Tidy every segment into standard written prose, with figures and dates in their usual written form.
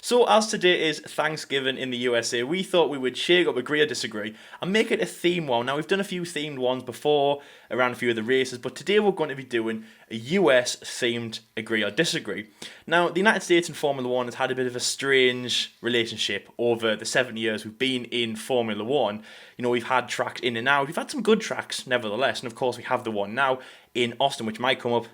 So, as today is Thanksgiving in the USA, we thought we would shake up Agree or Disagree and make it a theme one. Now, we've done a few themed ones before around a few of the races, but today we're going to be doing a US themed Agree or Disagree. Now, the United States in Formula One has had a bit of a strange relationship over the 7 years we've been in Formula One. You know, we've had tracks in and out. We've had some good tracks, nevertheless, and of course, we have the one now in Austin, which might come up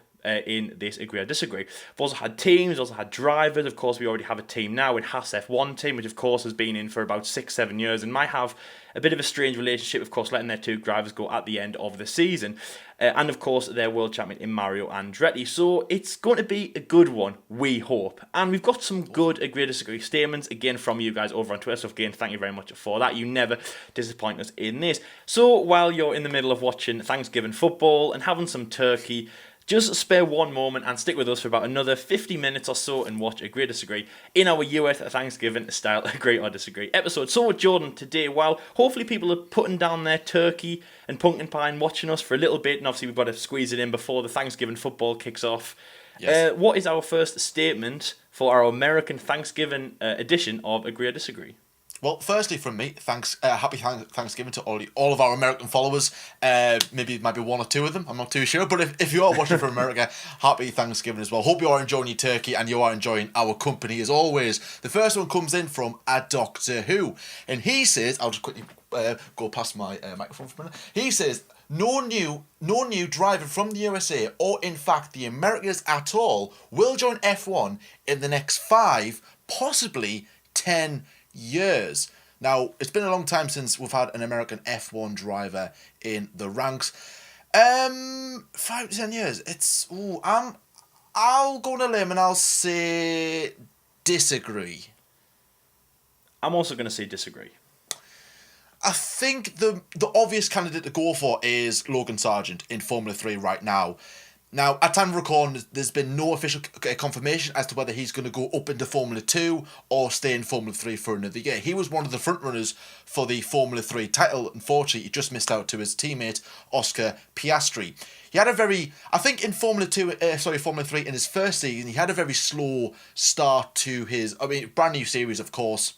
in this Agree or Disagree. We've also had teams, also had drivers. Of course, we already have a team now in Haas F1 team, which of course has been in for about 6-7 years and might have a bit of a strange relationship, of course, letting their two drivers go at the end of the season. And of course, their world champion in Mario Andretti. So it's going to be a good one, we hope. And we've got some good Agree or Disagree statements, again, from you guys over on Twitter. So again, thank you very much for that. You never disappoint us in this. So while you're in the middle of watching Thanksgiving football and having some turkey, just spare one moment and stick with us for about another 50 minutes or so and watch Agree or Disagree in our US Thanksgiving style Agree or Disagree episode. So, Jordan, today, while hopefully people are putting down their turkey and pumpkin pie and watching us for a little bit, and obviously we've got to squeeze it in before the Thanksgiving football kicks off, yes. What is our first statement for our American Thanksgiving edition of Agree or Disagree? Well, firstly from me, happy Thanksgiving to all of our American followers. Maybe it might be one or two of them, I'm not too sure. But if you are watching from America, happy Thanksgiving as well. Hope you are enjoying your turkey and you are enjoying our company as always. The first one comes in from a Doctor Who. And he says, I'll just quickly go past my microphone for a minute. He says, no new driver from the USA or in fact the Americas at all will join F1 in the next 5, possibly 10 years. Now, it's been a long time since we've had an American F1 driver in the ranks. 5 to 10 years. I'll go on a limb and I'll say disagree. I'm also going to say disagree. I think the obvious candidate to go for is Logan Sargent in Formula 3 right now. Now, at time of recording, there's been no official confirmation as to whether he's going to go up into Formula 2 or stay in Formula 3 for another year. He was one of the frontrunners for the Formula 3 title. Unfortunately, he just missed out to his teammate, Oscar Piastri. He had I think in Formula 3 in his first season, he had a very slow start to his, brand new series, of course,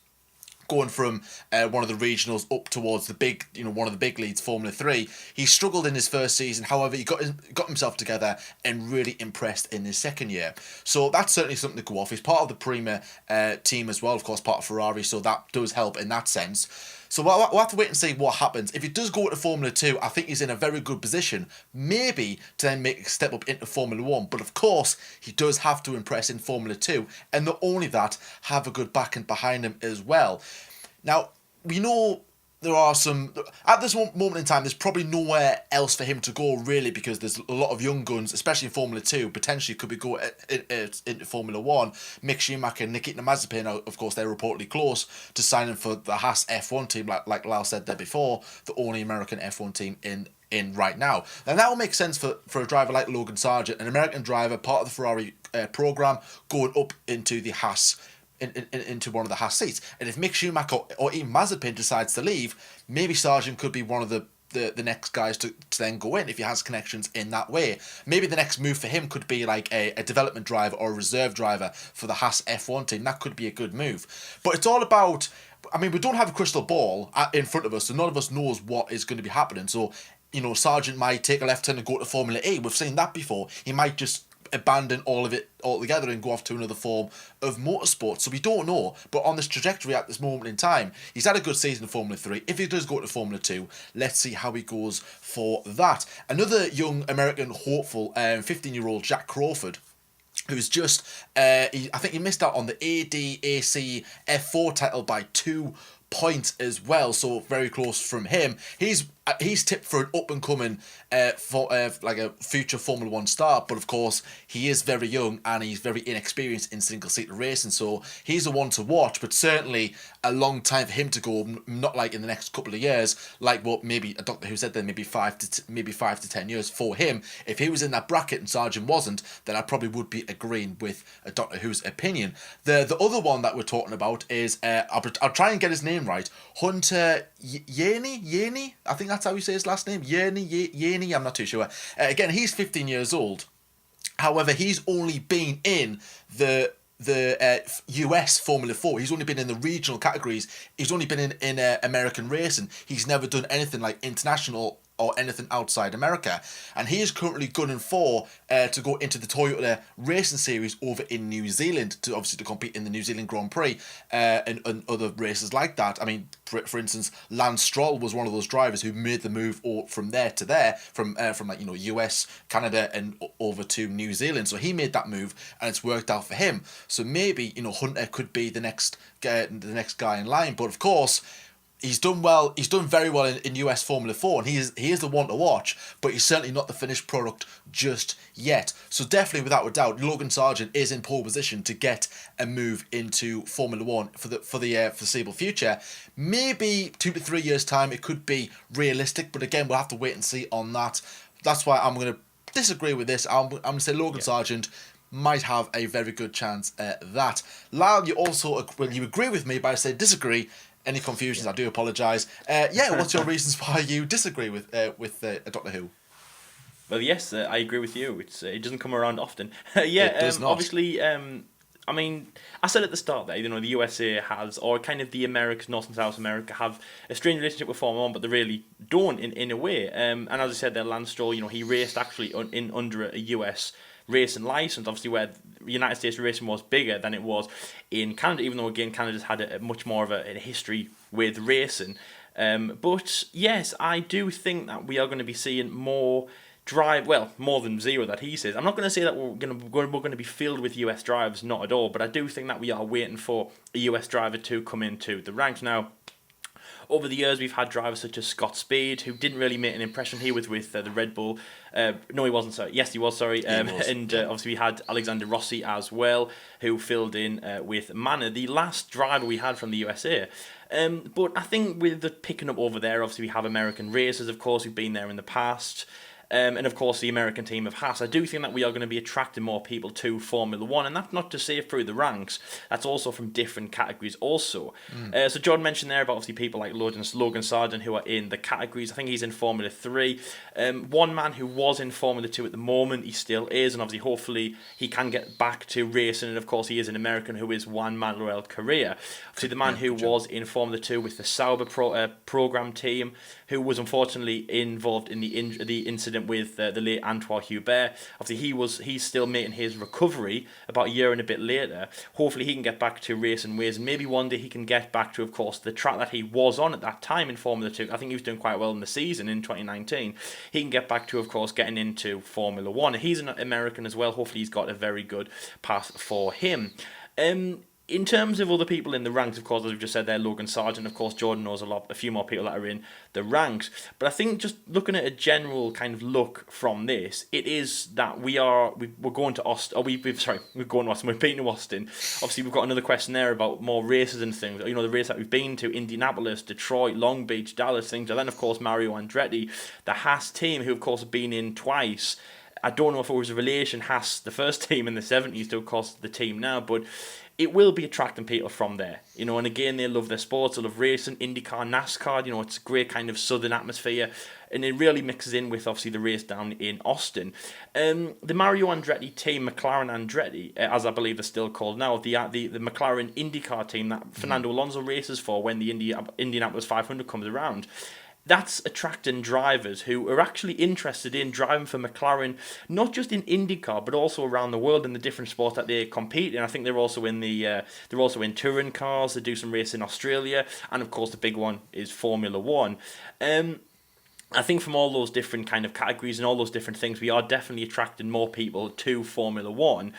going from one of the regionals up towards the big, one of the big leads, Formula 3. He struggled in his first season. However, he got himself together and really impressed in his second year. So that's certainly something to go off. He's part of the Prima team as well, of course, part of Ferrari. So that does help in that sense. So we'll have to wait and see what happens. If he does go to Formula 2, I think he's in a very good position, maybe to then make a step up into Formula 1. But of course, he does have to impress in Formula 2. And not only that, have a good backing behind him as well. Now, we know there are at this moment in time, there's probably nowhere else for him to go, really, because there's a lot of young guns, especially in Formula 2, potentially could be going into Formula 1. Mick Schumacher and Nikita Mazepin, of course, they're reportedly close to signing for the Haas F1 team, like Lyle said there before, the only American F1 team in right now. And that will make sense for a driver like Logan Sargent, an American driver, part of the Ferrari program, going up into the Haas into one of the Haas seats. And if Mick Schumacher or even Mazepin decides to leave, maybe Sargent could be one of the next guys to then go in if he has connections in that way. Maybe the next move for him could be like a development driver or a reserve driver for the Haas F1 team. That could be a good move. But it's all about, we don't have a crystal ball in front of us, so none of us knows what is going to be happening. So, Sargent might take a left turn and go to Formula E. We've seen that before. He might just abandon all of it altogether and go off to another form of motorsport. So we don't know, but on this trajectory at this moment in time, he's had a good season in Formula 3. If he does go to Formula 2, let's see how he goes for that. Another young American hopeful, 15-year-old Jack Crawford, who's just, I think he missed out on the ADAC F4 title by 2 points as well, so very close from him. He's tipped for an up-and-coming like a future Formula 1 star, but of course he is very young and he's very inexperienced in single-seater racing, so he's the one to watch, but certainly a long time for him to go, not like in the next couple of years, like what maybe a Doctor Who said there, maybe 5 to 10 years for him. If he was in that bracket and Sargent wasn't, then I probably would be agreeing with a Doctor Who's opinion. The other one that we're talking about is, I'll try and get his name right, Hunter Yearney, I think that's how you say his last name, Yearney, I'm not too sure. Again, he's 15 years old. However, he's only been in the US Formula 4. He's only been in the regional categories. He's only been in American racing. He's never done anything like international or anything outside America. And he is currently gunning for to go into the Toyota Racing Series over in New Zealand to compete in the New Zealand Grand Prix and other races like that. I mean, for instance, Lance Stroll was one of those drivers who made the move from there to there, from US, Canada, and over to New Zealand. So he made that move, and it's worked out for him. So maybe Hunter could be the next guy in line. But of course, he's done well. He's done very well in US Formula 4, and he is the one to watch. But he's certainly not the finished product just yet. So definitely, without a doubt, Logan Sargent is in pole position to get a move into Formula 1 for the foreseeable future. Maybe 2 to 3 years time, it could be realistic. But again, we'll have to wait and see on that. That's why I'm going to disagree with this. I'm going to say Logan Sargent might have a very good chance at that. Lyle, you agree with me, but I say disagree. Any confusions, I do apologise. What's your reasons why you disagree with Doctor Who? Well, yes, I agree with you. It doesn't come around often. It does not. Obviously, I mean, I said at the start there, the USA has, or kind of the Americas, North and South America, have a strange relationship with Formula 1, but they really don't in a way. And as I said there, Lance Stroll, he raced actually under a US racing license, obviously, where United States racing was bigger than it was in Canada, even though again Canada's had a much more of a history with racing. But yes, I do think that we are going to be seeing more more than zero that he says. I'm not going to say that we're going to be filled with US drivers, not at all. But I do think that we are waiting for a US driver to come into the ranks now. Over the years, we've had drivers such as Scott Speed, who didn't really make an impression. He was with the Red Bull. No, he wasn't. Sorry. Yes, he was. Sorry. And obviously, we had Alexander Rossi as well, who filled in with Manor, the last driver we had from the USA. But I think with the picking up over there, obviously, we have American racers, of course, who've been there in the past. And of course, the American team of Haas. I do think that we are going to be attracting more people to Formula 1, and that's not to say through the ranks. That's also from different categories also. So John mentioned there about obviously people like Logan Sargent who are in the categories. I think he's in Formula 3. One man who was in Formula 2 at the moment, he still is, and obviously hopefully he can get back to racing. And of course, he is an American who is Juan Manuel Correa. Obviously, the man who was in Formula 2 with the Sauber program team, who was unfortunately involved in the incident with the late Antoine Hubert. Obviously, he's still making his recovery about a year and a bit later. Hopefully, he can get back to racing ways, and maybe one day he can get back to, of course, the track that he was on at that time in Formula 2. I think he was doing quite well in the season in 2019. He can get back to, of course, getting into Formula 1. He's an American as well. Hopefully, he's got a very good path for him. In terms of other people in the ranks, of course, as we've just said there, Logan Sargent, of course, Jordan knows a few more people that are in the ranks. But I think just looking at a general kind of look from this, it is that we're going to Austin. We're going to Austin. We're beating Austin. Obviously, we've got another question there about more races and things. The race that we've been to, Indianapolis, Detroit, Long Beach, Dallas, things. And then, of course, Mario Andretti, the Haas team, who, of course, have been in twice. I don't know if it was a relation, Haas, the first team in the 70s, to, of course, the team now, but it will be attracting people from there, and again, they love their sports, they love racing, IndyCar, NASCAR, it's a great kind of southern atmosphere, and it really mixes in with, obviously, the race down in Austin. The Mario Andretti team, McLaren Andretti, as I believe they're still called now, the McLaren IndyCar team that Fernando Alonso races for when the Indianapolis 500 comes around, that's attracting drivers who are actually interested in driving for McLaren, not just in IndyCar, but also around the world in the different sports that they compete in. I think they're also in touring cars. They do some racing in Australia, and of course the big one is Formula 1. I think from all those different kind of categories and all those different things, we are definitely attracting more people to Formula 1.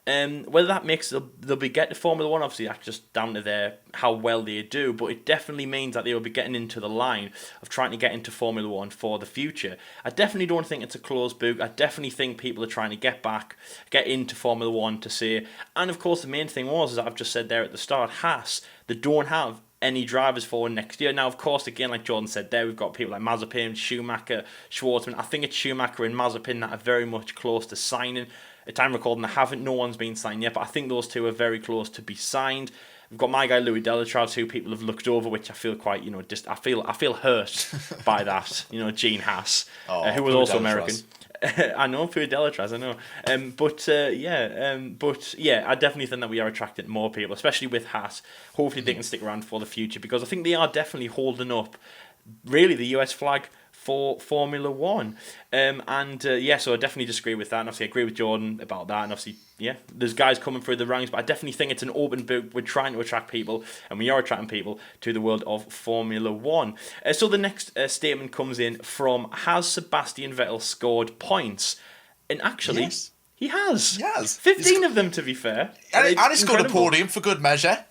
Whether that makes they'll be getting to Formula 1, obviously that's just down to how well they do, but it definitely means that they will be getting into the line of trying to get into Formula 1 for the future. I definitely don't think it's a closed book. I definitely think people are trying to get into Formula 1 to say, and of course the main thing was, as I've just said there at the start, Haas, they don't have any drivers for next year. Now, of course, again, like Jordan said there, we've got people like Mazepin, Schumacher, Schwartzman. I think it's Schumacher and Mazepin that are very much close to signing. At time recording, no one's been signed yet, but I think those two are very close to be signed. We've got my guy Louis Delatraz, who people have looked over, which I feel quite, I feel hurt by that. Gene Haas, who was also American. I know, Pure Delatraz, I know. But yeah, I definitely think that we are attracting more people, especially with Haas. Hopefully they can stick around for the future, because I think they are definitely holding up, really, the US flag for Formula One. So I definitely disagree with that, and obviously I agree with Jordan about that, and obviously, yeah, there's guys coming through the ranks, but I definitely think it's an open book. We're trying to attract people, and we are attracting people to the world of Formula One. So the next statement comes in from, has Sebastian Vettel scored points? And actually, Yes. he has. He has. 15 of them, to be fair. And he scored a incredible. podium for good measure.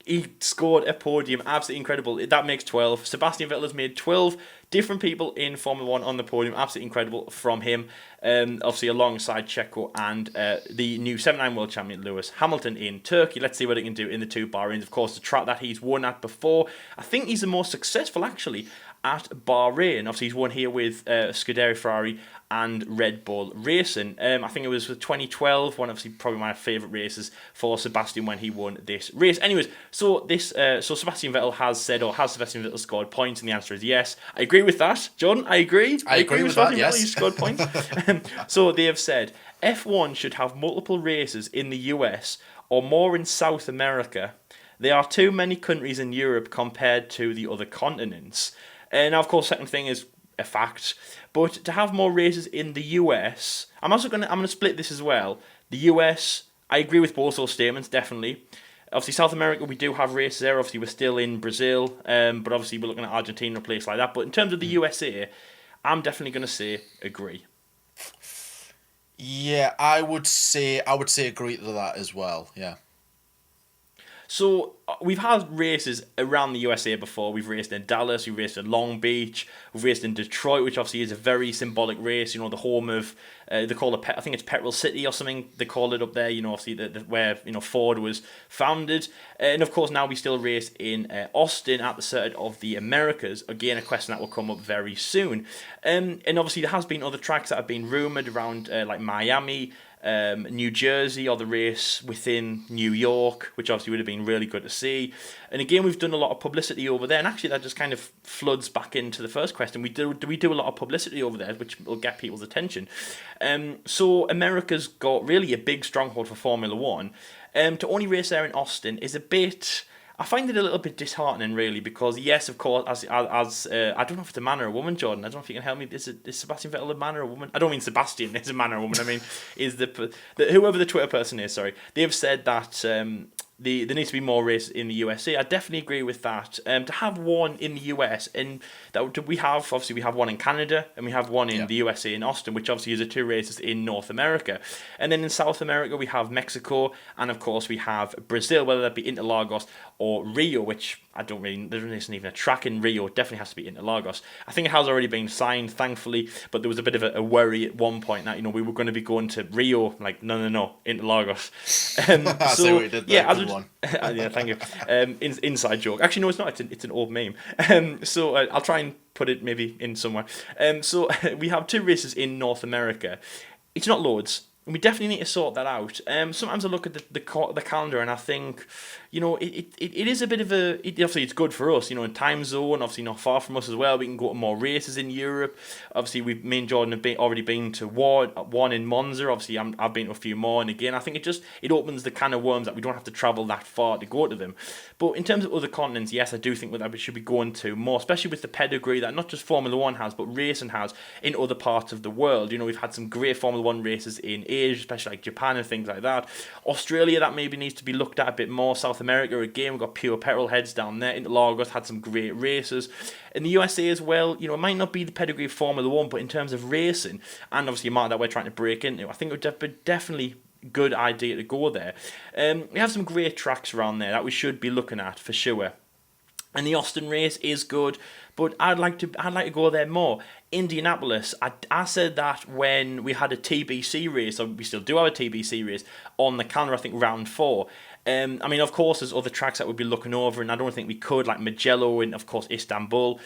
He scored a podium, absolutely incredible. That makes 12. Sebastian Vettel has made 12 different people in Formula 1 on the podium. Absolutely incredible from him. Obviously alongside Checo and the new 7-9 world champion Lewis Hamilton in Turkey. Let's see what he can do in the two Bahrains. Of course, the track that he's won at before. I think he's the most successful, actually, at Bahrain. Obviously, he's won here with Scuderia Ferrari and Red Bull Racing. I think it was 2012, one obviously probably my favourite races for Sebastian when he won this race. Anyways, so Sebastian Vettel has Sebastian Vettel scored points? And the answer is yes. I agree with that, Jordan. I agree. I agree with that. Yes, Vettel, he scored points. So they have said F1 should have multiple races in the US or more in South America. There are too many countries in Europe compared to the other continents. And now, of course, second thing is a fact, but to have more races in the US, I'm gonna split this as well. The US, I agree with both those statements, definitely. Obviously, South America, we do have races there. Obviously, we're still in Brazil, but obviously we're looking at Argentina, a place like that. But in terms of the USA, I'm definitely gonna say agree. Yeah, I would say agree to that as well. Yeah. So we've had races around the USA before. We've raced in Dallas, we've raced in Long Beach, we've raced in Detroit, which obviously is a very symbolic race. You know, the home of they call it, I think it's Petrol City or something. They call it up there. You know, obviously where Ford was founded, and of course now we still race in Austin at the Circuit of the Americas. Again, a question that will come up very soon. And obviously there has been other tracks that have been rumored around, like Miami. New Jersey, or the race within New York, which obviously would have been really good to see. And again, we've done a lot of publicity over there, and actually that just kind of floods back into the first question. We do a lot of publicity over there, which will get people's attention. So America's got really a big stronghold for Formula One. To only race there in Austin is a bit. I find it a little bit disheartening, really, because yes, of course, as I don't know if it's a man or a woman, Jordan. I don't know if you can help me. Is Sebastian Vettel a man or a woman? I don't mean Sebastian is a man or a woman. I mean, is the whoever the Twitter person is. Sorry, they have said that there needs to be more races in the USA. I definitely agree with that. To have one in the US, and that we have one in Canada and we have one in the USA in Austin, which obviously is the two races in North America. And then in South America we have Mexico, and of course we have Brazil, whether that be Interlagos or Rio, which there isn't even a track in Rio. It definitely has to be Interlagos. I think it has already been signed, thankfully, but there was a bit of a worry at one point that we were going to be going to Rio, like no, Interlagos. I see what you did there. Good one. Yeah, thank you. Inside joke. Actually, no, it's not. It's an old meme. So I'll try and put it maybe in somewhere. So we have two races in North America. It's not loads. And we definitely need to sort that out. Sometimes I look at the calendar and I think, it is a bit of a. Obviously, it's good for us, in time zone. Obviously, not far from us as well. We can go to more races in Europe. Obviously, me and Jordan have already been to one in Monza. Obviously, I've been to a few more. And again, I think it opens the can of worms that we don't have to travel that far to go to them. But in terms of other continents, yes, I do think that we should be going to more, especially with the pedigree that not just Formula One has, but racing has in other parts of the world. We've had some great Formula One races in Asia, especially like Japan and things like that. Australia, that maybe needs to be looked at a bit more. South America, again, we've got pure petrol heads down there. Interlagos had some great races. In the USA as well, it might not be the pedigree of Formula One, but in terms of racing, and obviously a market that we're trying to break into, I think it would be definitely good idea to go there. We have some great tracks around there that we should be looking at for sure. And the Austin race is good, but I'd like to go there more. Indianapolis, I said that when we had a TBC race, or we still do have a TBC race on the calendar, I think round 4. Of course, there's other tracks that we'd be looking over, and I don't think we could, like Mugello and, of course, Istanbul.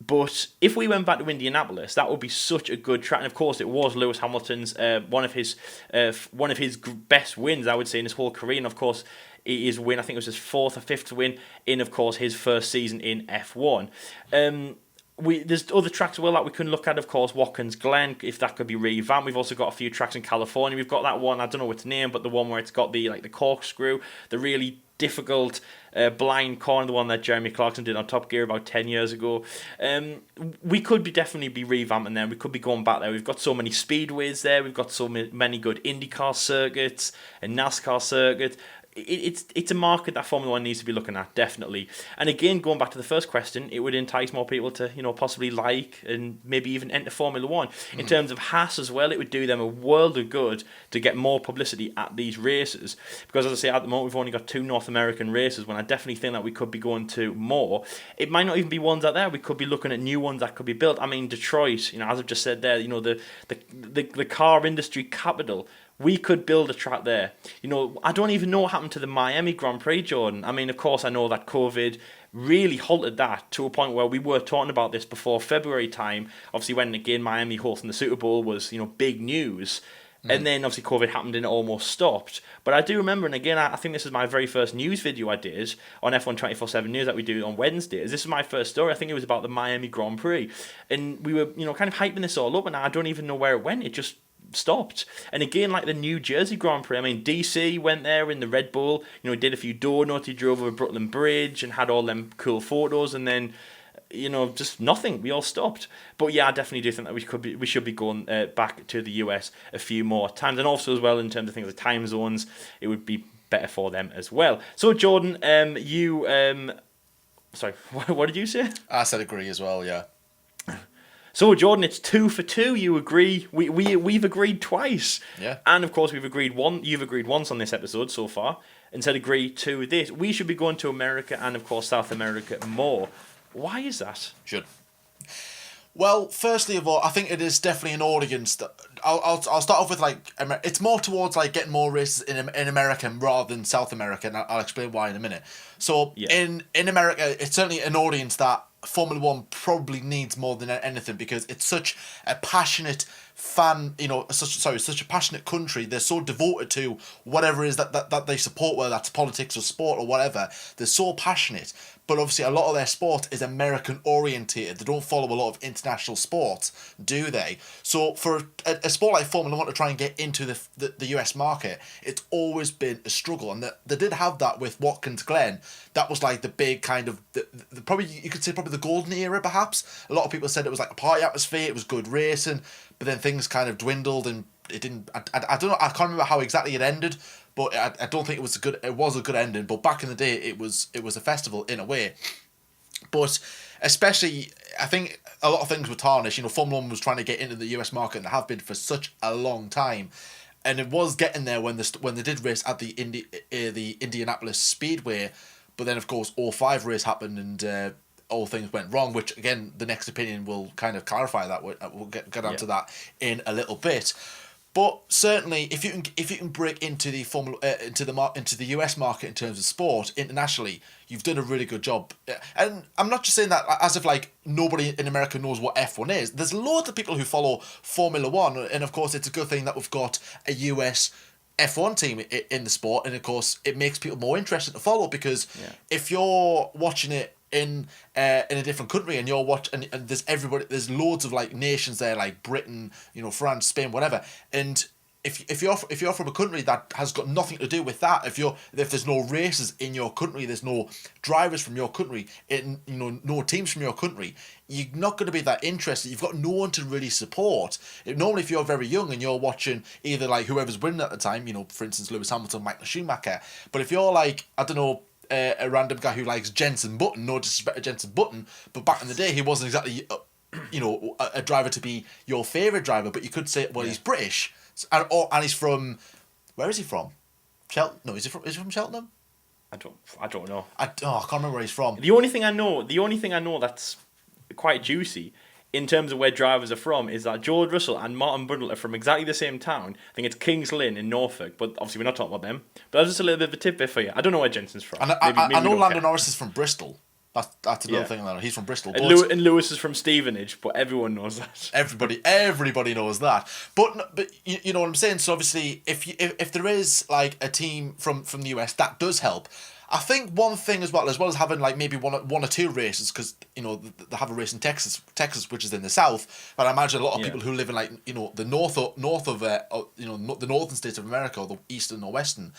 But if we went back to Indianapolis, that would be such a good track. And of course, it was Lewis Hamilton's one of his best wins, I would say, in his whole career. And of course, his win, I think it was his 4th or 5th win in, of course, his first season in F1. there's other tracks as well that we can look at, of course, Watkins Glen, if that could be revamped. We've also got a few tracks in California. We've got that one, I don't know what its name, but the one where it's got the corkscrew, the really difficult blind corner, the one that Jeremy Clarkson did on Top Gear about 10 years ago. We could definitely be revamping there. We could be going back there. We've got so many speedways there. We've got so many good IndyCar circuits and NASCAR circuits. It's a market that Formula One needs to be looking at, definitely. And again, going back to the first question, it would entice more people to, possibly like and maybe even enter Formula One. In terms of Haas as well, it would do them a world of good to get more publicity at these races. Because as I say, at the moment we've only got 2 North American races, when I definitely think that we could be going to more. It might not even be ones out there. We could be looking at new ones that could be built. I mean, Detroit, as I've just said there, the car industry capital. We could build a track there. I don't even know what happened to the Miami Grand Prix, Jordan. I mean, of course, I know that COVID really halted that to a point where we were talking about this before February time. Obviously, when, again, Miami hosting the Super Bowl was, big news. And then, obviously, COVID happened and it almost stopped. But I do remember, and again, I think this is my very first news video I did on F1 24/7 News that we do on Wednesdays. This is my first story. I think it was about the Miami Grand Prix. And we were, kind of hyping this all up, and I don't even know where it went. It just stopped. And again, like the New Jersey Grand Prix, I mean, DC went there in the Red Bull, did a few donuts, he drove over Brooklyn Bridge and had all them cool photos, and then just nothing. We all stopped. But yeah, I definitely do think that we should be going back to the US a few more times, and also as well in terms of things like time zones, it would be better for them as well. So Jordan, sorry, what did you say? I said agree as well. Yeah. So Jordan, it's 2 for 2. You agree? We've agreed twice. Yeah. And of course, you've agreed once on this episode so far, and said agree to this. We should be going to America and of course South America more. Why is that? Should. Well, firstly of all, I think it is definitely an audience that I'll start off with it's more towards getting more races in America rather than South America, and I'll explain why in a minute. So in America, it's certainly an audience that Formula One probably needs more than anything, because it's such a passionate fan, such a passionate country. They're so devoted to whatever it is that they support, whether that's politics or sport or whatever. They're so passionate. But obviously a lot of their sport is American orientated. They don't follow a lot of international sports, do they? So for a sport like Formula One to try and get into the US market, it's always been a struggle. And they did have that with Watkins Glen. That was the big kind of, probably you could say probably the golden era perhaps. A lot of people said it was a party atmosphere, it was good racing, but then things kind of dwindled and it didn't, I don't know, I can't remember how exactly it ended, but I don't think it was a good ending. But back in the day, it was a festival in a way. But especially, I think a lot of things were tarnished. Formula One was trying to get into the US market, and they have been for such a long time. And it was getting there when they did race at the Indianapolis Speedway. But then, of course, 05 race happened, and all things went wrong. Which again, the next opinion will kind of clarify that. We'll get onto that in a little bit. But certainly, if you can break into the into the US market in terms of sport internationally, you've done a really good job. And I'm not just saying that as if nobody in America knows what F1 is. There's loads of people who follow Formula One, and of course, it's a good thing that we've got a US F1 team in the sport, and of course, it makes people more interested to follow, because if you're watching it in a different country and you're watching, and there's loads of nations there, like Britain, France, Spain, whatever, and if you're from a country that has got nothing to do with that, if there's no races in your country, there's no drivers from your country, no teams from your country, you're not going to be that interested. You've got no one to really support. Normally, if you're very young and you're watching either whoever's winning at the time, for instance, Lewis Hamilton, Michael Schumacher, but if you're I don't know, a random guy who likes Jenson Button, no disrespect to Jenson Button, but back in the day he wasn't exactly a driver to be your favourite driver, but you could say, well, he's British, and he's from, where is he from? No, is he from Cheltenham? I don't know. I can't remember where he's from. The only thing I know that's quite juicy in terms of where drivers are from is that George Russell and Martin Brundle are from exactly the same town. I think it's Kings Lynn in Norfolk, but obviously we're not talking about them. But that's just a little bit of a tidbit for you. I don't know where Jensen's from. And I know Lando Norris is from Bristol. That's another thing. He's from Bristol. And Lewis is from Stevenage, but everyone knows that. Everybody knows that. But you know what I'm saying. So obviously, if there is a team from the US, that does help. I think one thing as well as having like maybe one or two races, because they have a race in Texas, which is in the south. But I imagine a lot of people who live in like the north of the northern states of America, or the eastern or western,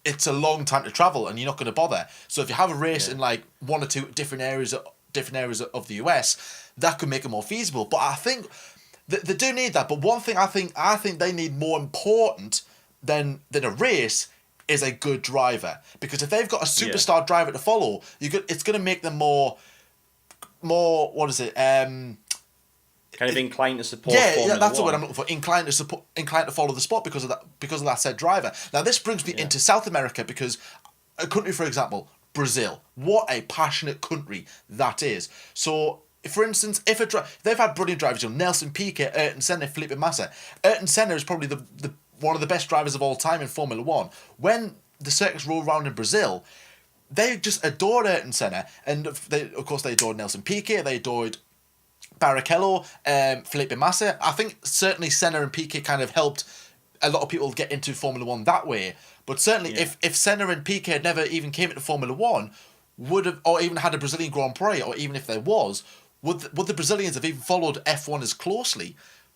it's a long time to travel, and you're not going to bother. So if you have a race in like one or two different areas of the US, that could make it more feasible. But I think they do need that. But one thing I think they need more important than a race is a good driver, because if they've got a superstar driver to follow, it's going to make them more what is it kind of inclined to support. Yeah, that's the word I'm looking for. Inclined to follow the sport because of that said driver. Now this brings me into South America, because a country, for example, Brazil. What a passionate country that is. So, for instance, if they've had brilliant drivers, Nelson Piquet, Ayrton Senna, Felipe Massa. Ayrton Senna is probably the one of the best drivers of all time in Formula 1. When the circuits roll around in Brazil, they just adored Ayrton Senna. And of course, they adored Nelson Piquet, they adored Barrichello, Felipe Massa. I think certainly Senna and Piquet kind of helped a lot of people get into Formula 1 that way. But certainly, if Senna and Piquet had never even came into Formula 1, or even had a Brazilian Grand Prix, or even if there was, would the Brazilians have even followed F1 as closely?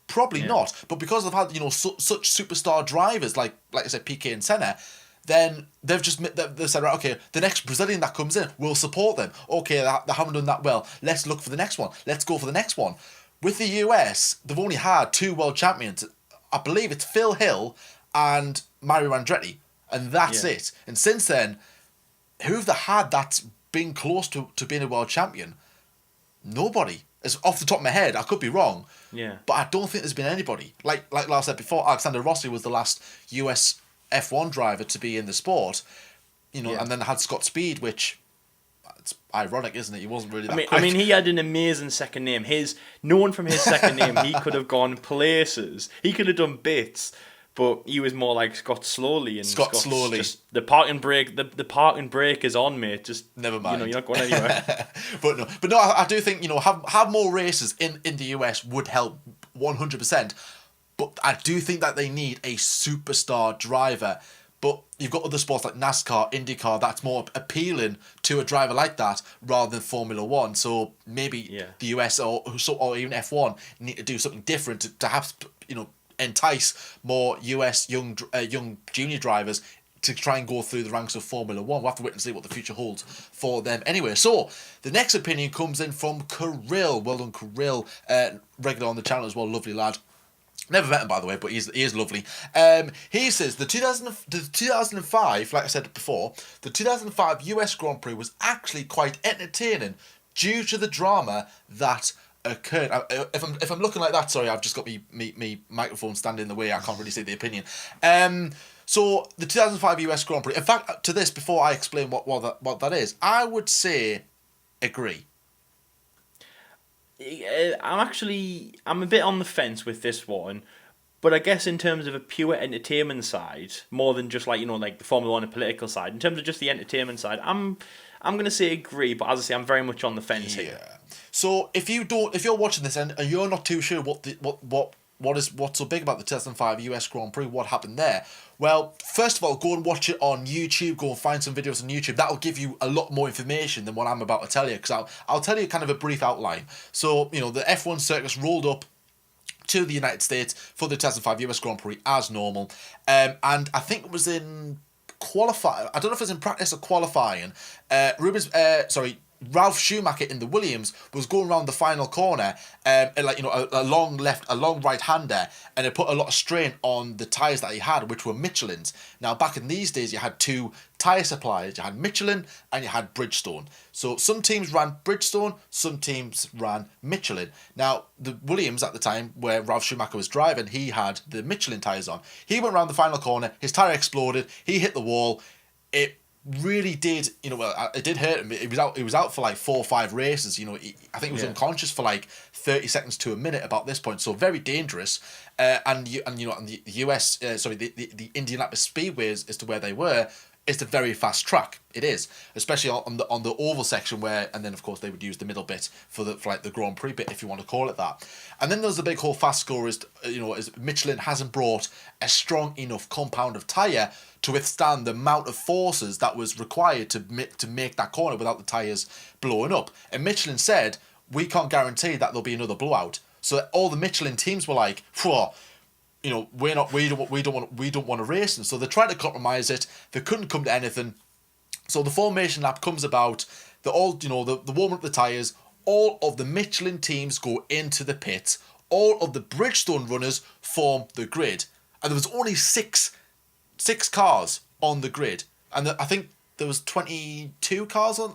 Probably not. But because they've had such superstar drivers like I said, Piquet and Senna, then they've said, right, okay, the next Brazilian that comes in, we'll support them. Okay, they haven't done that well. Let's look for the next one. Let's go for the next one. With the US, they've only had 2 world champions. I believe it's Phil Hill and Mario Andretti, and that's it. And since then, who've they had that's been close to being a world champion? Nobody. It's off the top of my head. I could be wrong. Yeah. But I don't think there's been anybody. Like I said before, Alexander Rossi was the last US F1 driver to be in the sport. And then had Scott Speed, which it's ironic, isn't it? He wasn't really that quick. I mean, he had an amazing second name. Known from his second name, he could have gone places. He could have done bits. But he was more like Scott Slowly, and Scott Slowly. Just, the parking brake, the parking brake is on, mate. Just never mind. You're not going anywhere. but no, I do think have more races in the US would help 100%. But I do think that they need a superstar driver. But you've got other sports like NASCAR, IndyCar, that's more appealing to a driver like that rather than Formula 1. So maybe the US or even F1 need to do something different to have entice more US young junior drivers to try and go through the ranks of Formula 1. We'll have to wait and see what the future holds for them anyway. So, the next opinion comes in from Kirill. Well done, Kirill. Regular on the channel as well, lovely lad. Never met him, by the way, but he is lovely. He says, the 2005, like I said before, the 2005 US Grand Prix was actually quite entertaining due to the drama that occurred. If I'm looking like that, sorry, I've just got me microphone standing in the way. I can't really see the opinion. So the 2005 US Grand Prix. In fact, to this, before I explain what that is, I would say agree. I'm a bit on the fence with this one, but I guess in terms of a pure entertainment side, more than just like the Formula 1 and political side, in terms of just the entertainment side, I'm gonna say agree, but as I say, I'm very much on the fence here. So if you're watching this and you're not too sure what's so big about the 2005 US Grand Prix, what happened there? Well, first of all, go and watch it on YouTube. Go and find some videos on YouTube. That'll give you a lot more information than what I'm about to tell you, because I'll tell you kind of a brief outline. So, the F1 circus rolled up to the United States for the 2005 US Grand Prix as normal. And I think it was in qualifying. I don't know if it was in practice or qualifying. Ralph Schumacher in the Williams was going around the final corner, a long right-hander, and it put a lot of strain on the tyres that he had, which were Michelin's. Now, back in these days, you had 2 tyre suppliers. You had Michelin and you had Bridgestone. So some teams ran Bridgestone, some teams ran Michelin. Now, the Williams at the time, where Ralph Schumacher was driving, he had the Michelin tyres on. He went around the final corner, his tyre exploded, he hit the wall. It really did, it did hurt him. He was out for like 4 or 5 races. I think he was unconscious for like 30 seconds to a minute about this point. So very dangerous. And the US, the Indianapolis Speedway as to where they were, it's a very fast track. It is, especially on the oval section where, and then of course they would use the middle bit for like the Grand Prix bit, if you want to call it that. And then there's the big whole fast score is, is Michelin hasn't brought a strong enough compound of tyre to withstand the amount of forces that was required to make that corner without the tyres blowing up. And Michelin said, we can't guarantee that there'll be another blowout. So all the Michelin teams were like, whoa, we don't want to race, and so they tried to compromise it. They couldn't come to anything. So the formation lap comes about. They warm up the tyres. All of the Michelin teams go into the pits. All of the Bridgestone runners form the grid, and there was only six cars on the grid, and I think there was 22 cars on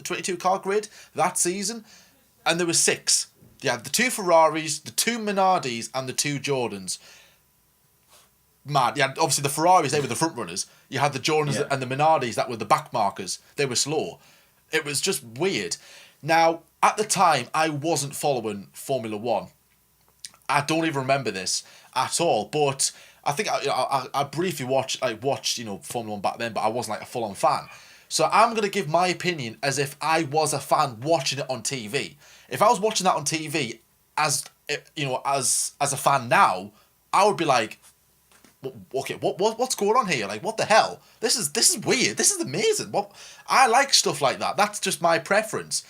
22 car grid that season, and there were 6. You had the 2 Ferraris, the 2 Minardis, and the 2 Jordans. Mad. You had obviously the Ferraris, they were the front runners. You had the Jordans and the Minardis that were the back markers. They were slow. It was just weird. Now, at the time, I wasn't following Formula 1. I don't even remember this at all, but I think I briefly watched Formula 1 back then, but I wasn't like a full-on fan. So I'm going to give my opinion as if I was a fan watching it on TV. If I was watching that on TV as a fan now, I would be like, okay, what's going on here? Like, what the hell? This is weird. This is amazing. I like stuff like that. That's just my preference.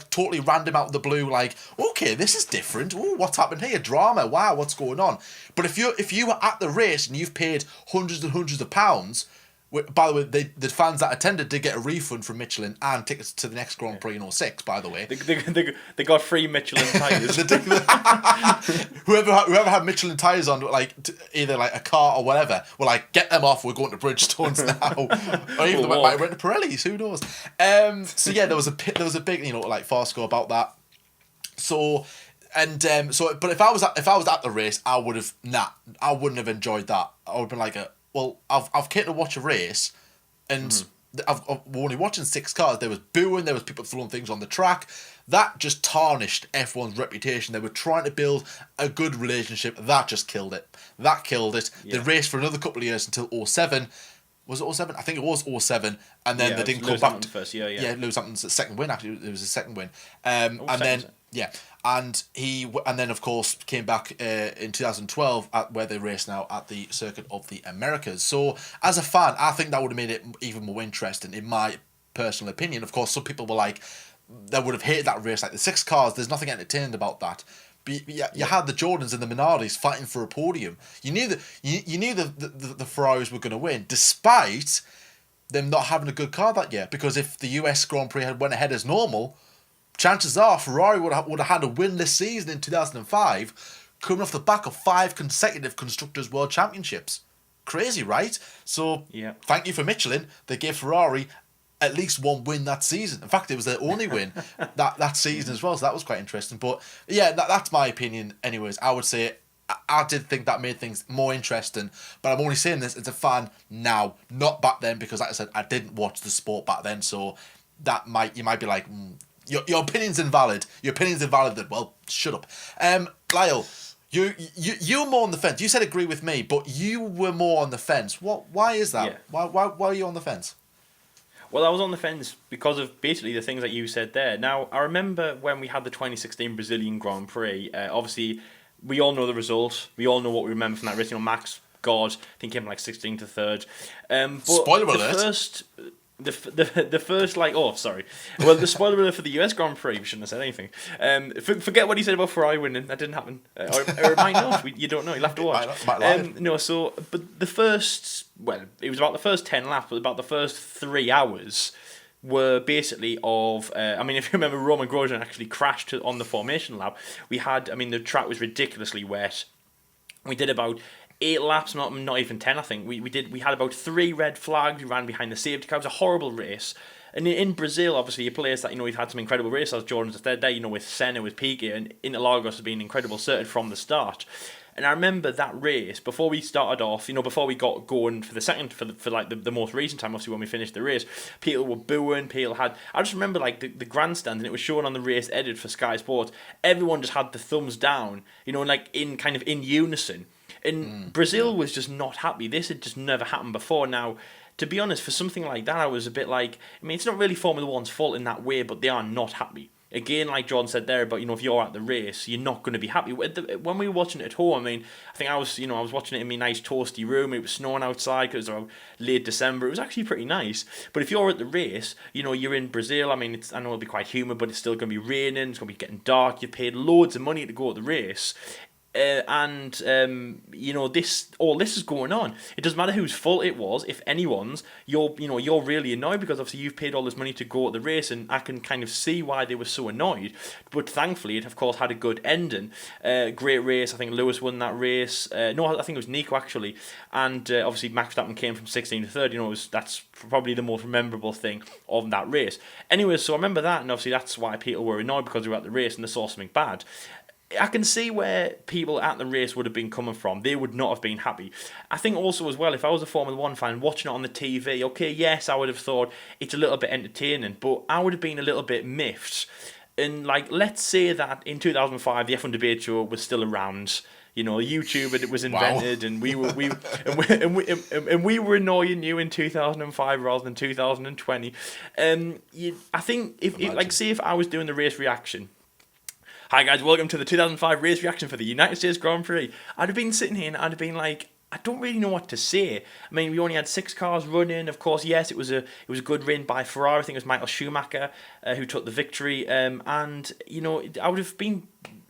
Totally random out of the blue. Like, okay, this is different. Ooh, what's happened here? Drama. Wow, what's going on? But if you were at the race and you've paid hundreds and hundreds of pounds. By the way, the fans that attended did get a refund from Michelin and tickets to the next Grand Prix in 06, by the way. They got free Michelin tyres. Whoever had Michelin tyres on, either like a car or whatever, were like, get them off, we're going to Bridgestones now. Or even they might rent to Pirellis, who knows? So yeah, there was a big, fast score about that. But if I was at the race, I wouldn't have enjoyed that. I would have been like well, I've came to watch a race, and we're only watching 6 cars. There was booing, there was people throwing things on the track. That just tarnished F1's reputation. They were trying to build a good relationship. That just killed it. Yeah. They raced for another couple of years until 07. Was it 07? I think it was 07. And then they didn't come back. First, yeah, Lewis Hamilton's second win, actually. It was his second win. And then of course came back in 2012 where they race now at the Circuit of the Americas. So as a fan, I think that would have made it even more interesting, in my personal opinion. Of course, some people were like, they would have hated that race, like the 6 cars. There's nothing entertaining about that. But you had the Jordans and the Minardis fighting for a podium. You knew the Ferraris were going to win, despite them not having a good car that year. Because if the US Grand Prix had went ahead as normal, chances are Ferrari would have had a winless season in 2005, coming off the back of 5 consecutive Constructors' World Championships. Crazy, right? So, Thank you for Michelin. They gave Ferrari at least 1 win that season. In fact, it was their only win that season as well, so that was quite interesting. But, yeah, that's my opinion anyways. I would say I did think that made things more interesting, but I'm only saying this as a fan now, not back then, because, like I said, I didn't watch the sport back then, so you might be like... Your opinion's invalid. Your opinion's invalid. Then, well, shut up. Lyle, you're more on the fence. You said agree with me, but you were more on the fence. Why is that? Yeah. Why are you on the fence? Well, I was on the fence because of basically the things that you said there. Now, I remember when we had the 2016 Brazilian Grand Prix. Obviously, we all know the result. We all know what we remember from that race. Max, God, I think he came 16th to 3rd. But spoiler alert. The first sorry. Well, the spoiler alert for the US Grand Prix. We shouldn't have said anything. Forget what he said about Ferrari winning. That didn't happen. Or it might not. You don't know. You'll have to watch. But the first, it was about the first 10 laps, but about the first 3 hours were basically of. If you remember, Roman Grosjean actually crashed on the formation lap. We had. The track was ridiculously wet. We did about 8 laps, not even 10, I think. We had about 3 red flags. We ran behind the safety car. It was a horrible race. And in Brazil, obviously, a place that, we've had some incredible races. Jordan's there, with Senna, with Piquet, and Interlagos has been incredible, certain from the start. And I remember that race, before we started off, before we got going for the second, for the most recent time, obviously, when we finished the race, people were booing, I just remember, the grandstand, and it was shown on the race edit for Sky Sports. Everyone just had the thumbs down, in unison. And Brazil was just not happy. This had just never happened before. Now, to be honest, for something like that, I was a bit like, I mean, it's not really Formula One's fault in that way, but they are not happy. Again, like John said there, but if you're at the race, you're not going to be happy. When we were watching it at home, I mean, I think I was watching it in my nice toasty room. It was snowing outside because it was late December. It was actually pretty nice. But if you're at the race, you're in Brazil. I mean, I know it'll be quite humid, but it's still going to be raining. It's going to be getting dark. You paid loads of money to go at the race. All this is going on. It doesn't matter whose fault it was. If anyone's, you're really annoyed because obviously you've paid all this money to go at the race, and I can kind of see why they were so annoyed. But thankfully, it of course had a good ending. Great race. I think Lewis won that race. No, I think it was Nico actually, and obviously Max Verstappen came from 16 to 3rd. That's probably the most memorable thing of that race. Anyway, so I remember that, and obviously that's why people were annoyed because they were at the race and they saw something bad. I can see where people at the race would have been coming from. They would not have been happy. I think also as well, if I was a Formula 1 fan watching it on the TV, okay, yes, I would have thought it's a little bit entertaining, but I would have been a little bit miffed. And let's say that in 2005, the F1 debate show was still around. YouTube was invented, and we were annoying you in 2005 rather than 2020. I think if I was doing the race reaction. Hi guys, welcome to the 2005 race reaction for the United States Grand Prix. I'd have been sitting here and I'd have been like, I don't really know what to say. I mean, we only had 6 cars running. Of course, yes, it was a good win by Ferrari. I think it was Michael Schumacher who took the victory. I would have been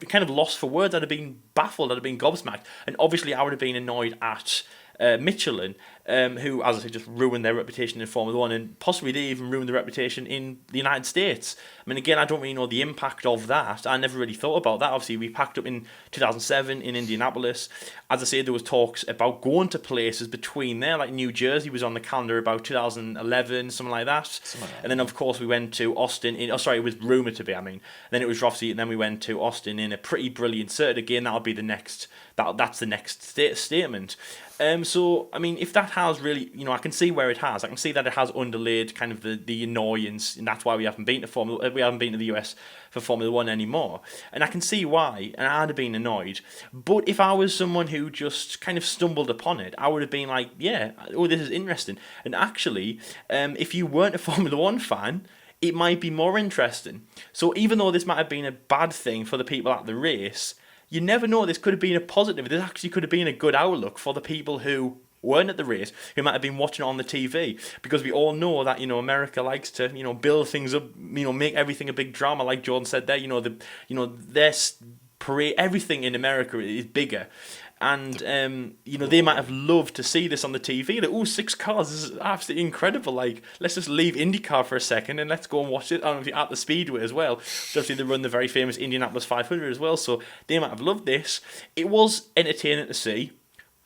kind of lost for words. I'd have been baffled. I'd have been gobsmacked. And obviously, I would have been annoyed at Michelin, who, as I said, just ruined their reputation in Formula 1, and possibly they even ruined their reputation in the United States. I mean, again, I don't really know the impact of that. I never really thought about that. Obviously, we packed up in 2007 in Indianapolis. As I say, there was talks about going to places between there, like New Jersey was on the calendar about 2011, something like that. And then, of course, we went to Austin. It was rumoured to be, Then it was obviously, and then we went to Austin in a pretty brilliant cert. Again, that'll be the next, that's the next statement. So, I mean, if that has really, I can see where it has. I can see that it has underlaid kind of the annoyance, and that's why we haven't been to the US for Formula 1 anymore. And I can see why, and I'd have been annoyed. But if I was someone who just kind of stumbled upon it, I would have been like, yeah, this is interesting. And actually, if you weren't a Formula 1 fan, it might be more interesting. So even though this might have been a bad thing for the people at the race, you never know, this could have been a positive. This actually could have been a good outlook for the people who weren't at the race, who might have been watching it on the TV. Because we all know that, America likes to, build things up, make everything a big drama, like Jordan said there. Their parade, everything in America is bigger. And, they might have loved to see this on the TV. Like, 6 cars, this is absolutely incredible. Like, let's just leave IndyCar for a second and let's go and watch it at the Speedway as well. So obviously, they run the very famous Indianapolis 500 as well. So they might have loved this. It was entertaining to see.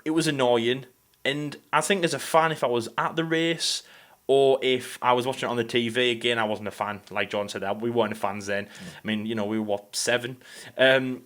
It was annoying. And I think as a fan, if I was at the race, or if I was watching it on the TV, again, I wasn't a fan. Like John said, we weren't fans then. I mean, we were, 7?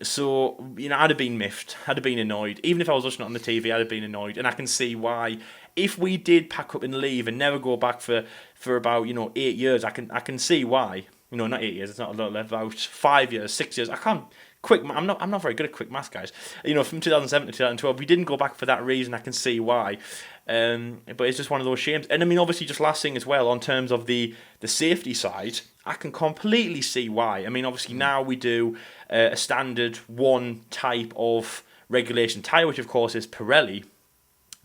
So, I'd have been miffed. I'd have been annoyed. Even if I was watching it on the TV, I'd have been annoyed. And I can see why. If we did pack up and leave and never go back for about, 8 years, I can see why. Not 8 years, it's not a lot, about 5 years, 6 years. I can't... I'm not very good at quick maths, guys. From 2007 to 2012, we didn't go back for that reason. I can see why. But it's just one of those shames. And I mean, obviously, just last thing as well, on terms of the safety side, I can completely see why. I mean, obviously, now we do a standard one type of regulation tyre, which, of course, is Pirelli.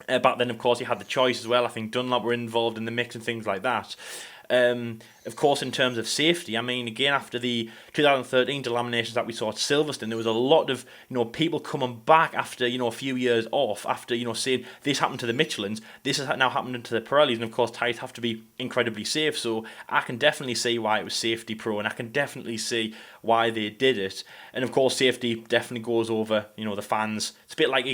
Back then, of course, you had the choice as well. I think Dunlop were involved in the mix and things like that. Of course, in terms of safety, I mean, again, after the 2013 delaminations that we saw at Silverstone, there was a lot of, people coming back after, a few years off, after, saying this happened to the Michelins, this has now happened to the Pirellis, and of course, tyres have to be incredibly safe, so I can definitely see why it was safety pro, and I can definitely see why they did it, and of course, safety definitely goes over, the fans. It's a bit like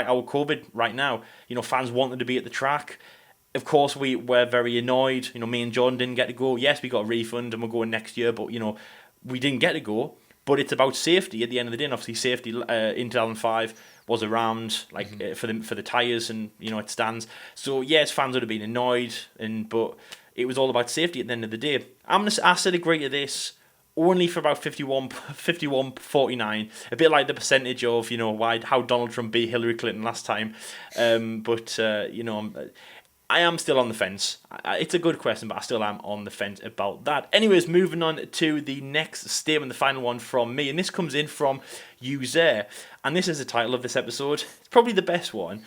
our COVID right now. Fans wanted to be at the track. Of course, we were very annoyed. Me and John didn't get to go. Yes, we got a refund and we're going next year, but, we didn't get to go. But it's about safety at the end of the day. And obviously, safety in 2005 was around for the tyres and, it stands. So, yes, fans would have been annoyed, but it was all about safety at the end of the day. I said agree to this only for about 51-49, a bit like the percentage of, how Donald Trump beat Hillary Clinton last time. But I am still on the fence. It's a good question, but I still am on the fence about that. Anyways, moving on to the next statement, the final one from me, and this comes in from User, and this is the title of this episode. It's probably the best one,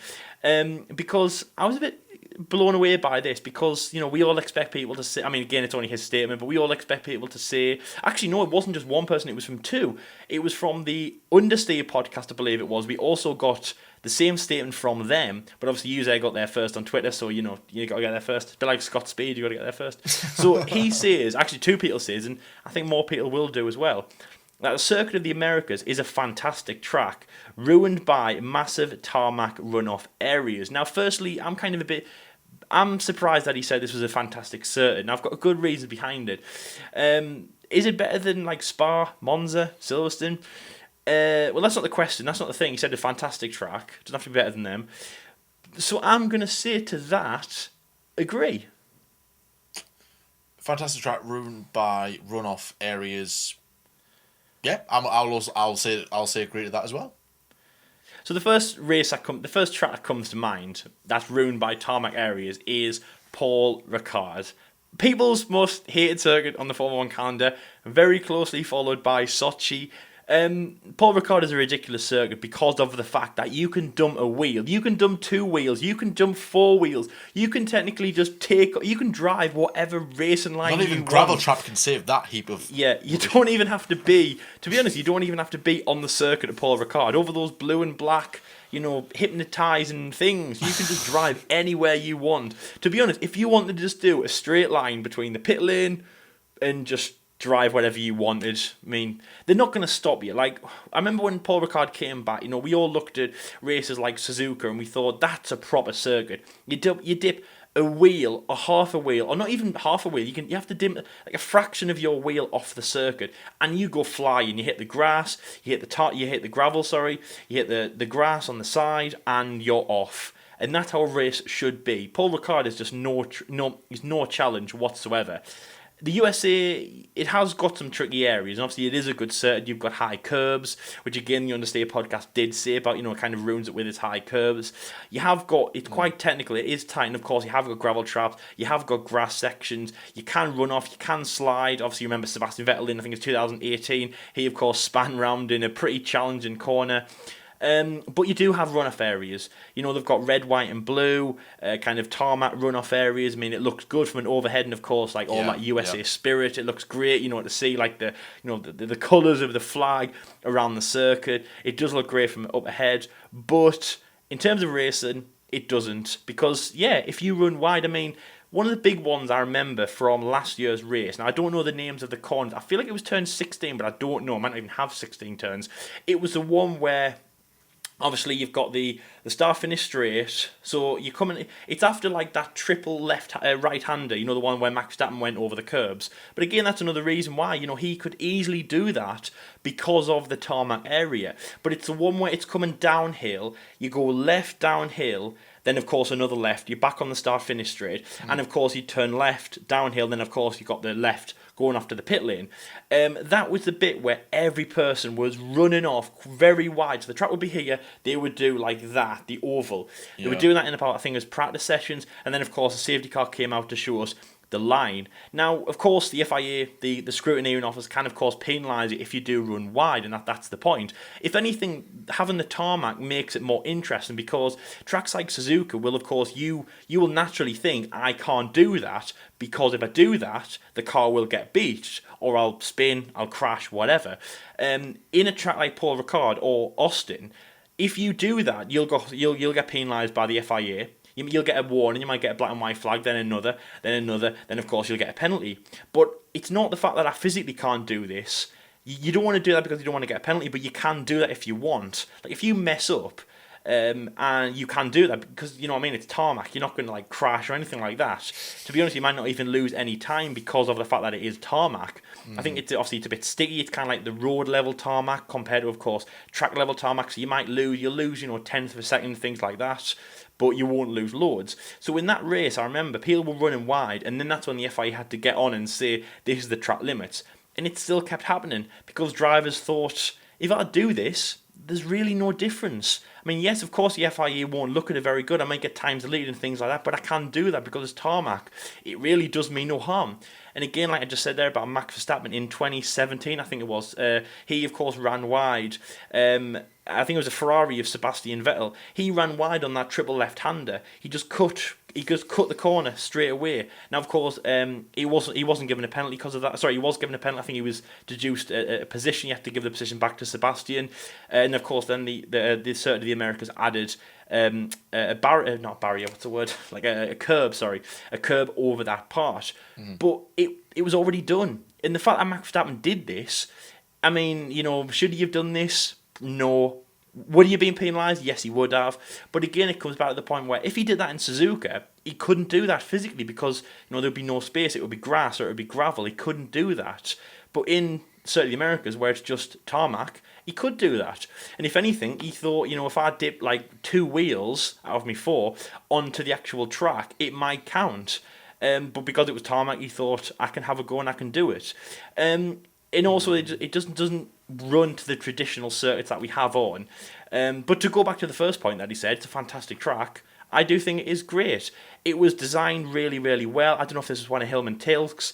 because I was a bit blown away by this, because we all expect people to say, I mean, again, it's only his statement, but we all expect people to say, actually no, it wasn't just one person, it was from two. It was from the Understeer podcast, I believe it was. We also got the same statement from them, but obviously you got there first on Twitter, so you got to get there first. A bit like Scott Speed, you got to get there first. So he says, actually two people says, and I think more people will do as well, that the Circuit of the Americas is a fantastic track, ruined by massive tarmac runoff areas. Now, firstly, I'm surprised that he said this was a fantastic circuit, and I've got a good reason behind it. Is it better than like Spa, Monza, Silverstone? Well, that's not the question. That's not the thing. He said a fantastic track. Doesn't have to be better than them. So I'm going to say to that, agree. Fantastic track ruined by runoff areas. Yeah, I'll say agree to that as well. So the first track that comes to mind that's ruined by tarmac areas is Paul Ricard. People's most hated circuit on the Formula 1 calendar, very closely followed by Sochi. Paul Ricard is a ridiculous circuit because of the fact that you can dump a wheel, you can dump two wheels, you can dump four wheels, you can technically you can drive whatever racing line you want. Not even gravel trap can save that heap of... Yeah, you don't even have to be, to be honest, you don't even have to be on the circuit of Paul Ricard. Over those blue and black, hypnotising things, you can just drive anywhere you want. To be honest, if you wanted to just do a straight line between the pit lane and just drive whatever you wanted, I mean, they're not going to stop you. Like, I remember when Paul Ricard came back, we all looked at races like Suzuka and we thought, that's a proper circuit. You dip a wheel, or half a wheel, or not even half a wheel, you have to dip like a fraction of your wheel off the circuit, and you go flying. You hit the grass, you hit the gravel, you hit the grass on the side, and you're off. And that's how a race should be. Paul Ricard is just he's no challenge whatsoever. The USA, it has got some tricky areas, and obviously it is a good circuit. You've got high curbs, which again the Understeer podcast did say about, it kind of ruins it with its high curbs. You have got, it's quite technical, it is tight, and of course you have got gravel traps, you have got grass sections, you can run off, you can slide. Obviously you remember Sebastian Vettel in, I think it's 2018, he of course span round in a pretty challenging corner. But you do have runoff areas. They've got red, white, and blue, kind of tarmac runoff areas. I mean, it looks good from an overhead, and of course, like all that USA spirit, it looks great. To see like the colours of the flag around the circuit. It does look great from up ahead, but in terms of racing, it doesn't, because if you run wide, I mean, one of the big ones I remember from last year's race, now I don't know the names of the corners. I feel like it was turn 16, but I don't know. I might not even have 16 turns. It was the one where, obviously, you've got the start finish straight, so you come in. It's after like that triple right-hander, the one where Max Verstappen went over the curbs. But again, that's another reason why he could easily do that because of the tarmac area. But it's the one where it's coming downhill. You go left downhill, then of course another left. You're back on the start finish straight, and of course you turn left downhill. Then of course you got the left going after the pit lane. That was the bit where every person was running off very wide. So the track would be here, they would do like that, the oval. They were doing that in about, I think it was practice sessions, and then of course the safety car came out to show us the line. Now, of course, the FIA, the scrutineering office, can of course penalise you if you do run wide, and that's the point. If anything, having the tarmac makes it more interesting, because tracks like Suzuka will, of course, you will naturally think, I can't do that, because if I do that, the car will get beat, or I'll spin, I'll crash, whatever. In a track like Paul Ricard or Austin, if you do that, you'll get penalised by the FIA. You'll get a warning, you might get a black and white flag, then another, then of course you'll get a penalty. But it's not the fact that I physically can't do this. You don't want to do that because you don't want to get a penalty, but you can do that if you want. Like, if you mess up, and you can do that because, it's tarmac, you're not going to like crash or anything like that. To be honest, you might not even lose any time because of the fact that it is tarmac. I think it's a bit sticky. It's kind of like the road level tarmac compared to, of course, track level tarmac. So you'll lose, tenths of a second, things like that, but you won't lose loads. So in that race, I remember people were running wide, and then that's when the FIA had to get on and say, this is the track limits. and it still kept happening because drivers thought, if I do this, there's really no difference. I mean, yes, of course, the FIA won't look at it very good. I might get times deleted and things like that, but I can do that because it's tarmac. It really does me no harm. And again, like I just said there about Max Verstappen in 2017, I think it was, he, of course, ran wide. I think it was a Ferrari of Sebastian Vettel. He ran wide on that triple left-hander. He just cut the corner straight away. Now, of course, he wasn't given a penalty because of that. Sorry, he was given a penalty. I think he was deduced a position. You had to give the position back to Sebastian. And of course, then the certainly the Americans added not barrier. What's the word? Like a curb. Sorry, a curb over that part. But it was already done. And the fact that Max Verstappen did this, I mean, should he have done this? No. Would he have been penalised? Yes, he would have. But again, it comes back to the point where if he did that in Suzuka, he couldn't do that physically because there'd be no space. It would be grass or it would be gravel. He couldn't do that. But in certainly the Americas, where it's just tarmac, he could do that. And if anything, he thought, if I dip like 2 wheels out of me 4 onto the actual track, it might count. But because it was tarmac, he thought, I can have a go and I can do it. And also, it doesn't run to the traditional circuits that we have on. But to go back to the first point that he said, it's a fantastic track. I do think it is great. It was designed really, really well. I don't know if this was one of Hillman Tilke's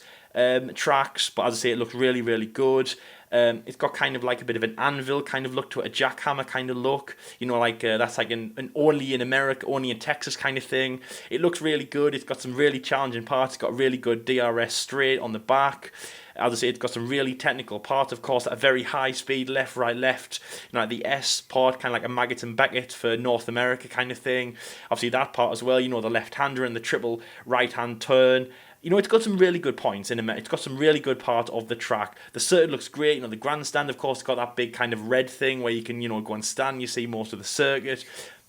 tracks, but as I say, it looked really, really good. It's got kind of like a bit of an anvil kind of look to it, a jackhammer kind of look. That's like an only in America, only in Texas kind of thing. It looks really good. It's got some really challenging parts. It's got really good DRS straight on the back. As I say, it's got some really technical parts, of course, at a very high speed, left, right, left. The S part, kind of like a Maggott and Beckett for North America kind of thing. Obviously, that part as well, the left-hander and the triple right-hand turn. It's got some really good points in it. It's got some really good part of the track. The circuit looks great. The grandstand, of course, got that big kind of red thing where you can, go and stand. You see most of the circuit.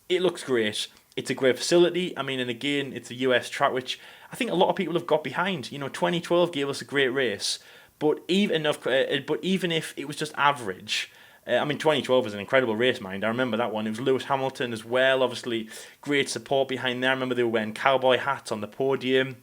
It looks great. It's a great facility. I mean, and again, it's a US track, which I think a lot of people have got behind. 2012 gave us a great race. But even if it was just average, 2012 was an incredible race, mind. I remember that one. It was Lewis Hamilton as well. Obviously, great support behind there. I remember they were wearing cowboy hats on the podium.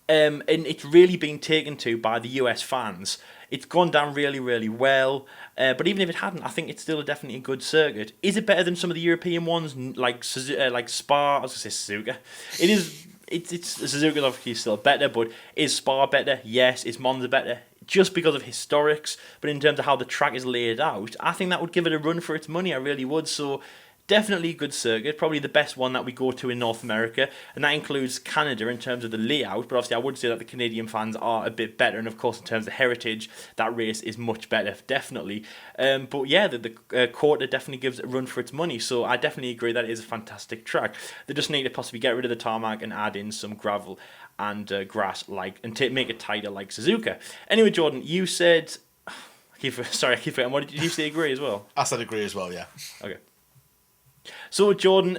And it's really been taken to by the US fans. It's gone down really, really well. But even if it hadn't, I think it's still definitely a good circuit. Is it better than some of the European ones, like Spa? I was going to say Suzuka. It is. Suzuka's obviously still better, but is Spa better? Yes. Is Monza better? Just because of historics. But in terms of how the track is laid out, I think that would give it a run for its money. I really would. So definitely a good circuit, probably the best one that we go to in North America, and that includes Canada in terms of the layout, but obviously I would say that the Canadian fans are a bit better, and of course in terms of heritage, that race is much better, definitely. But yeah, the quarter definitely gives it a run for its money, so I definitely agree that it is a fantastic track. They just need to possibly get rid of the tarmac and add in some gravel and grass, and make it tighter like Suzuka. Anyway, Jordan, you said... I keep forgetting. What did you say? Agree as well? I said agree as well, yeah. Okay. So Jordan,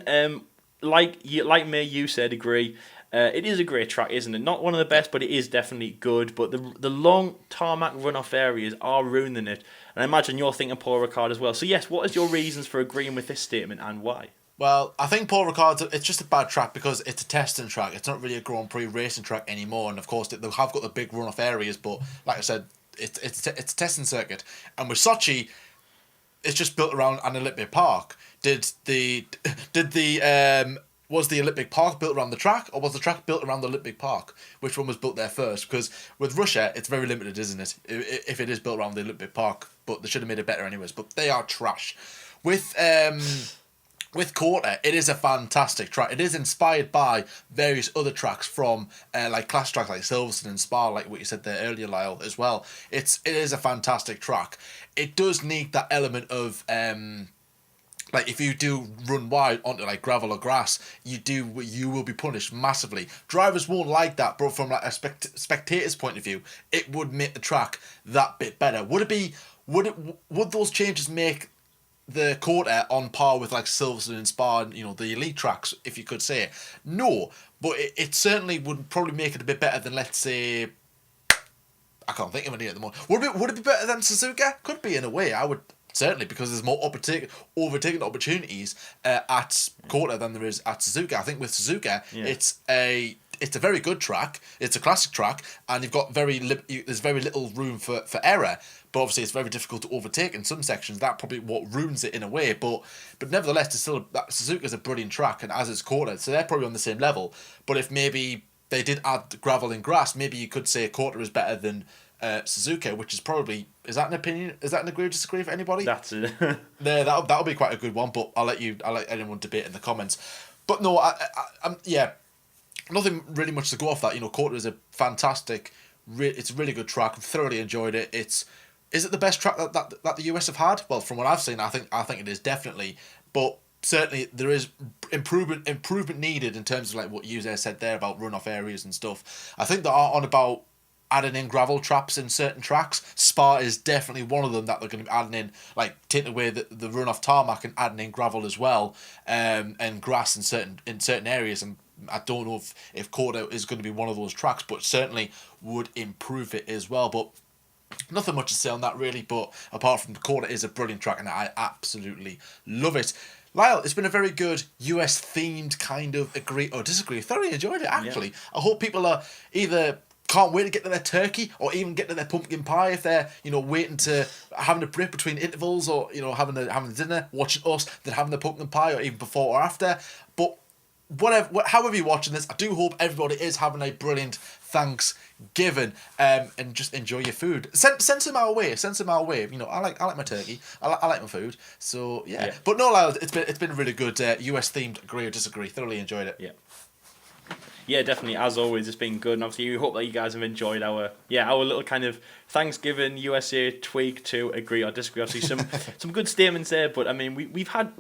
like me, you said agree. It is a great track, isn't it? Not one of the best, but it is definitely good. But the long tarmac runoff areas are ruining it, and I imagine you're thinking Paul Ricard as well. So yes, what is your reasons for agreeing with this statement and why? Well, I think Paul Ricard, it's just a bad track because it's a testing track. It's not really a Grand Prix racing track anymore, and of course they have got the big runoff areas. But like I said, it's a testing circuit, and with Sochi, it's just built around an Olympic Park. Was the Olympic Park built around the track, or was the track built around the Olympic Park? Which one was built there first? Because with Russia, it's very limited, isn't it? If it is built around the Olympic Park, but they should have made it better anyways. But they are trash. With Quarter, it is a fantastic track. It is inspired by various other tracks from like class tracks like Silverstone and Spa, like what you said there earlier, Lyle, as well. It is a fantastic track. It does need that element of like if you do run wide onto like gravel or grass, you will be punished massively. Drivers won't like that, but from like a spectator's point of view, it would make the track that bit better. Would those changes make the Quarter on par with like Silverstone and Spa and the elite tracks, if you could say? No, but it certainly would probably make it a bit better than, let's say, I can't think of any at the moment. Would it be better than Suzuka? Could be in a way. I would certainly, because there's more overtaking opportunities at Quarter than there is at Suzuka. I think with Suzuka, it's a very good track. It's a classic track, and you've got there's very little room for error. But obviously, it's very difficult to overtake in some sections. That probably what ruins it in a way. But nevertheless, it's still Suzuka's a brilliant track, and as is Kota, so they're probably on the same level. But if maybe they did add gravel and grass, maybe you could say Kota is better than Suzuka, which is probably, is that an opinion? Is that an agree or disagree for anybody? That's it. There, that'll be quite a good one. But I'll let anyone debate in the comments. But no, I'm nothing really much to go off that. Kota is a fantastic. It's a really good track. I've thoroughly enjoyed it. Is it the best track that the US have had? Well, from what I've seen, I think it is definitely. But certainly there is improvement needed in terms of like what you said there about runoff areas and stuff. I think they are on about adding in gravel traps in certain tracks. Spa is definitely one of them that they're going to be adding in, like taking away the runoff tarmac and adding in gravel as well, and grass in certain areas. And I don't know if Kota is going to be one of those tracks, but certainly would improve it as well. But nothing much to say on that really. But apart from Kota is a brilliant track, and I absolutely love it. Lyle, it's been a very good US themed kind of agree or disagree. Thoroughly enjoyed it actually. Yeah. I hope people are either can't wait to get to their turkey or even get to their pumpkin pie if they're waiting to having a break between intervals, or having the dinner, watching us, then having the pumpkin pie, or even before or after. But however you're watching this, I do hope everybody is having a brilliant Thanksgiving, and just enjoy your food. Send some our way. I like my turkey. I like my food. So yeah. But no, Lyle, it's been a really good US themed agree or disagree. Thoroughly enjoyed it. Yeah. Yeah, definitely. As always, it's been good, and obviously, we hope that you guys have enjoyed our little kind of Thanksgiving USA tweak to agree or disagree. Obviously, some good statements there, but I mean, we've had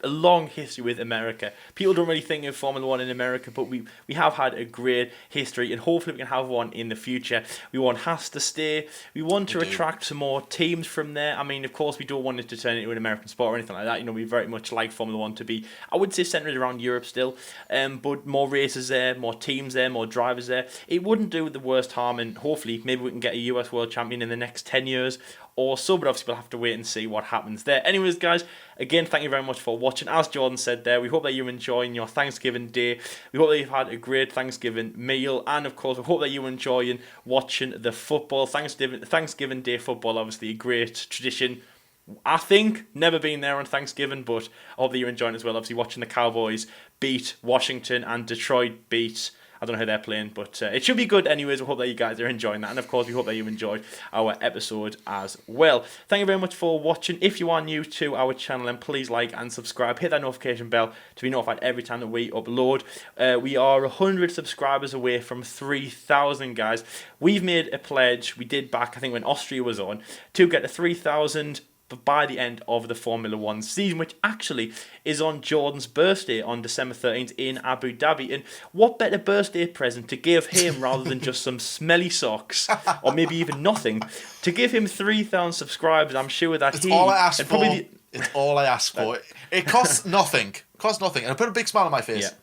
a long history with America. People don't really think of Formula One in America, but we have had a great history, and hopefully, we can have one in the future. We want Haas to stay. We want to attract some more teams from there. I mean, of course, we don't want it to turn into an American sport or anything like that. We very much like Formula One to be, I would say, centered around Europe still, but more races there, more teams there, more drivers there. It wouldn't do the worst harm, and hopefully maybe we can get a US World Champion in the next 10 years or so, but obviously we'll have to wait and see what happens there. Anyways, guys, again, thank you very much for watching. As Jordan said there, we hope that you're enjoying your Thanksgiving day. We hope that you've had a great Thanksgiving meal, and of course, we hope that you're enjoying watching the football. Thanksgiving Day football, obviously a great tradition. I think never been there on Thanksgiving, but I hope that you're enjoying it as well. Obviously, watching the Cowboys beat Washington and Detroit beat, I don't know how they're playing, but it should be good anyways. We hope that you guys are enjoying that, and of course we hope that you enjoyed our episode as well. Thank you very much for watching. If you are new to our channel, then please like and subscribe. Hit that notification bell to be notified every time that we upload. We are 100 subscribers away from 3,000, guys. We've made a pledge, we did back, I think when Austria was on, to get to 3,000 by the end of the Formula One season, which actually is on Jordan's birthday on December 13th in Abu Dhabi. And what better birthday present to give him rather than just some smelly socks, or maybe even nothing, to give him 3,000 subscribers. I'm sure that it's all I ask for. Probably it's all I ask for. It costs nothing. And I put a big smile on my face. Yeah.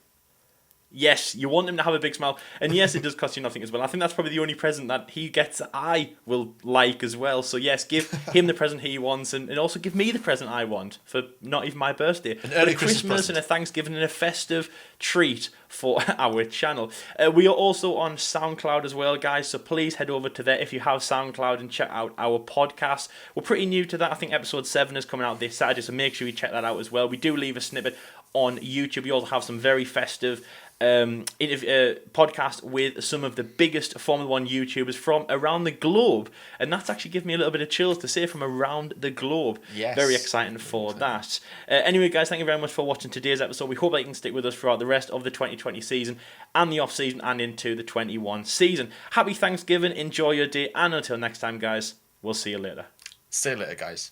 Yes, you want him to have a big smile. And yes, it does cost you nothing as well. I think that's probably the only present that he gets that I will like as well. So yes, give him the present he wants, and also give me the present I want for not even my birthday. An early but a Christmas and a Thanksgiving and a festive treat for our channel. We are also on SoundCloud as well, guys, so please head over to there if you have SoundCloud and check out our podcast. We're pretty new to that. I think episode 7 is coming out this Saturday, so make sure you check that out as well. We do leave a snippet on YouTube. We also have some very festive podcast with some of the biggest Formula One YouTubers from around the globe, and that's actually given me a little bit of chills to say, from around the globe. Yes. Very exciting for that. Anyway, guys, thank you very much for watching today's episode. We hope that you can stick with us throughout the rest of the 2020 season and the off season and into the 21 season. Happy Thanksgiving, enjoy your day, and until next time, guys, we'll see you later. See you later, guys.